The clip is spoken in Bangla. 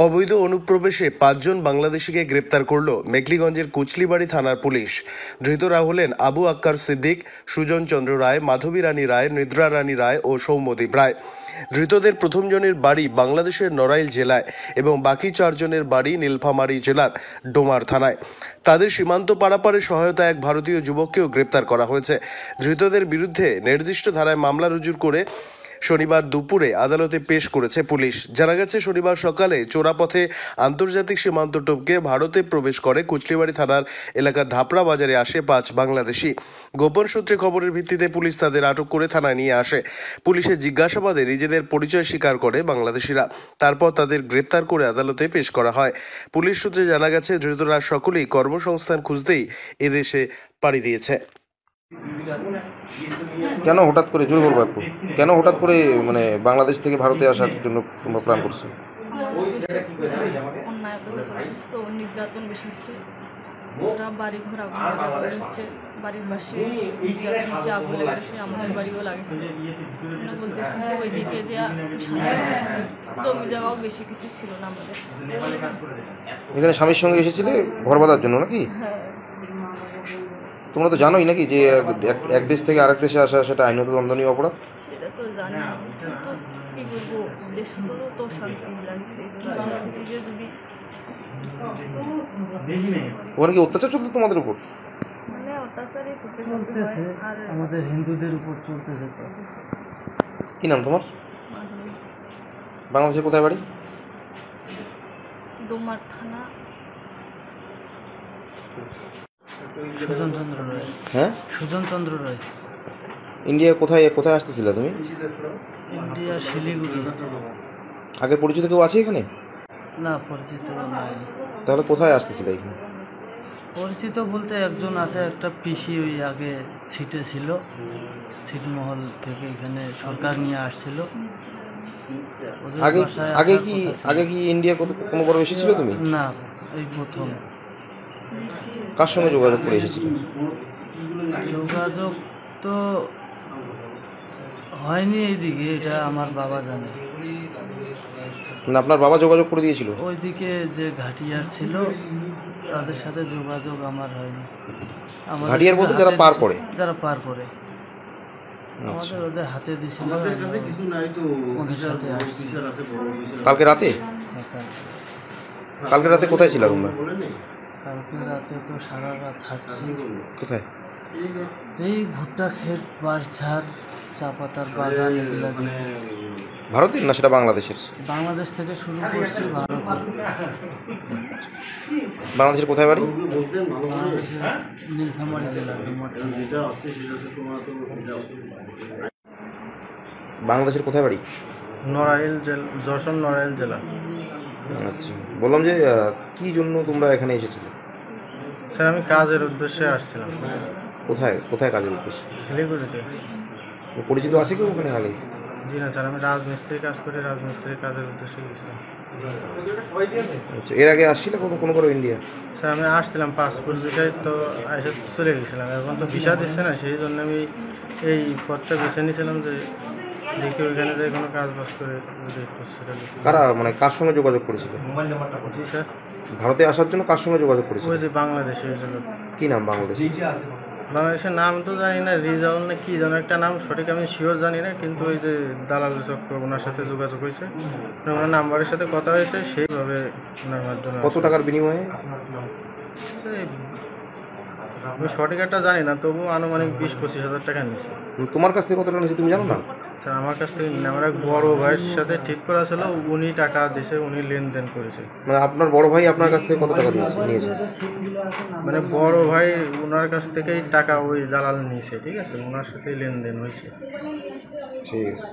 অবৈধ অনুপ্রবেশে ৫ জন বাংলাদেশিকে গ্রেপ্তার করল মেঘলিগঞ্জের কুচলিবাড়ি থানার পুলিশ। ধৃতরা হলেন আবু আক্কার সিদ্দিক, সুজন চন্দ্র রায়, মাধবী রানী রায়, নিদ্রা রানী রায় ও সৌম্যদীপ রায়। ধৃতদের প্রথম জনের বাড়ি বাংলাদেশের নড়াইল জেলায় এবং বাকি ৪ জনের বাড়ি নীলফামারী জেলার ডোমার থানায়। তাদের সীমান্ত পারাপারে সহায়তা এক ভারতীয় যুবককেও গ্রেপ্তার করা হয়েছে। ধৃতদের বিরুদ্ধে নির্দিষ্ট ধারায় মামলা রুজু করে শনিবার দুপুরে আদালতে পেশ করেছে পুলিশ। জানা গেছে, শনিবার সকালে চোরাপথে আন্তর্জাতিক সীমান্ত টপকে ভারতে প্রবেশ করে কুচলিবাড়ি থানার এলাকার ধাপড়া বাজারে আসে ৫ বাংলাদেশি। গোপন সূত্রে খবরের ভিত্তিতে পুলিশ তাদের আটক করে থানায় নিয়ে আসে। পুলিশের জিজ্ঞাসাবাদে নিজেদের পরিচয় স্বীকার করে বাংলাদেশিরা। তারপর তাদের গ্রেপ্তার করে আদালতে পেশ করা হয়। পুলিশ সূত্রে জানা গেছে, ধৃতরা সকলেই কর্মসংস্থান খুঁজতেই এদেশে পাড়ি দিয়েছে। কেন হঠাৎ করে, জোরে বলবো একটু, কেন হঠাৎ করে মানে বাংলাদেশ থেকে ভারতে আসার জন্য তোমরা প্ল্যান করছো? অন্যায় অত্যাচার চলতেছে, তো নির্যাতন বেশি হচ্ছে, বাড়ি ঘোরা হচ্ছে, বাড়ির পাশে নির্যাতন হচ্ছে, আগুন লেগেছে, আমাদের বাড়িও লাগেছে। বলতেছি যে ওইদিকে যে জমি জায়গাও বেশি কিছু ছিল না আমাদের। এখানে স্বামীর সঙ্গে এসেছিলে ঘর বাঁধার জন্য নাকি? হ্যাঁ। তোমরা তো জানোই নাকি যে এক দেশ থেকে আরেক দেশে আসা সেটা আইনত দণ্ডনীয় অপরাধ? সেটা তো জানি, কিন্তু কী করবো, দেশ তো শান্তি লাগছে, এই জন্য চাইছি যে যদি ওখানে কি অত্যাচার চলতো তোমাদের উপর? মানে অত্যাচারই চলতেছে, আর আমাদের হিন্দুদের উপর চলতেছে। তো কি নাম তোমার? বাংলাদেশে কোথায় বাড়ি? ডোমার থানা। সুজন চন্দ্র রায়। হ্যাঁ, সুজন চন্দ্র রায়। ইন্ডিয়া কোথায় কোথায় আসতেছিলে তুমি? ইন্ডিয়া শিলিগুড়ি। আগে পরিচিত কেউ আছে এখানে? না, পরিচিত নাই। তাহলে কোথায় আসতেছিলে এখানে? পরিচিত বলতে একজন আছে, একটা পিসি ওই আগে সিটে ছিল, ছিটমহল থেকে এখানে সরকার নিয়ে আসছিল। আগে কি ইন্ডিয়া কোনো বড় এসেছিল তুমি? না, এই প্রথম। কার সঙ্গে যোগাযোগ করে এসেছিল? যোগাযোগ তো হয়নি এইদিকে, এটা আমার বাবা জানে। না, আপনার বাবা যোগাযোগ করে দিয়েছিল? ওইদিকে যে ঘাটিয়ার ছিল তাদের সাথে যোগাযোগ আমার হয়নি। ঘাটিয়ার বলতে যারা পার করে? যারা পার করে আমাদের ওদের হাতে দিছিল। ওদের সাথে কালকে রাতে? কালকে রাতে কোথায় ছিল তোমরা? কালকে রাতে তো সারা রাত হাঁটছি। কোথায়? এই ভুট্টা ক্ষেত, বাঁশঝাড়, চা পাতার বাগান, এগুলা দিয়ে। ভারতের না সেটা বাংলাদেশের? বাংলাদেশ থেকে শুরু করছি, ভারতের। বাংলাদেশের কোথায় বাড়ি? নীলফামারী জেলা, বাংলাদেশের কোথায় বাড়ি? নড়াইল জেলা, যশোর নড়াইল জেলা। আচ্ছা, বললাম যে কি জন্য তোমরা এখানে এসেছিলে? স্যার, আমি কাজের উদ্দেশ্যে আসছিলাম। কোথায় কোথায় কাজের উদ্দেশ্যে? শিলিগুড়িতে। পরিচিত আছে কেউ ওখানে আগে? জি না স্যার, আমি রাজমিস্ত্রি কাজ করি, রাজমিস্ত্রির কাজের উদ্দেশ্যে গেছিলাম। আচ্ছা, এর আগে আসছিল কোনো করে ইন্ডিয়া? স্যার, আমি আসছিলাম পাসপোর্ট ভিসায়, তো এসে চলে গেছিলাম। এখন তো ভিসা দিচ্ছে না, সেই জন্য আমি এই পথটা বেছে নিয়েছিলাম যে দেখি ওইখানে যে কোনো কাজ বাজ করে। কারা, মানে কার সঙ্গে যোগাযোগ করেছিল? জি স্যার। ভারতে আসার জন্য কার সঙ্গে যোগাযোগ করেছিল? ওই যে বাংলাদেশে হয়েছিল। কি নাম বাংলাদেশ? বাংলাদেশের নাম তো জানি না, রিজাউল না কি যেন একটা নাম, সঠিক আমি শিওর জানি না, কিন্তু ওই যে দালাল চক্র, ওনার সাথে যোগাযোগ হয়েছে, ওনার নাম্বারের সাথে কথা হয়েছে, সেইভাবে ওনার মাধ্যমে। কত টাকার বিনিময়ে? আমি সঠিক একটা জানি না, তবু আনুমানিক 20-25 হাজার টাকা নিয়েছে। তোমার কাছ থেকে কত টাকা নিয়েছে তুমি জানো না? স্যার, আমার কাছ থেকে আমার এক বড় ভাইয়ের সাথে ঠিক করা ছিল, উনি টাকা দিয়েছে, উনি লেনদেন করেছে। মানে আপনার বড় ভাই আপনার কাছ থেকে কত টাকা নিয়েছে? মানে বড় ভাই ওনার কাছ থেকেই টাকা ওই দালাল নিয়েছে, ঠিক আছে, ওনার সাথেই লেনদেন হয়েছে। ঠিক আছে।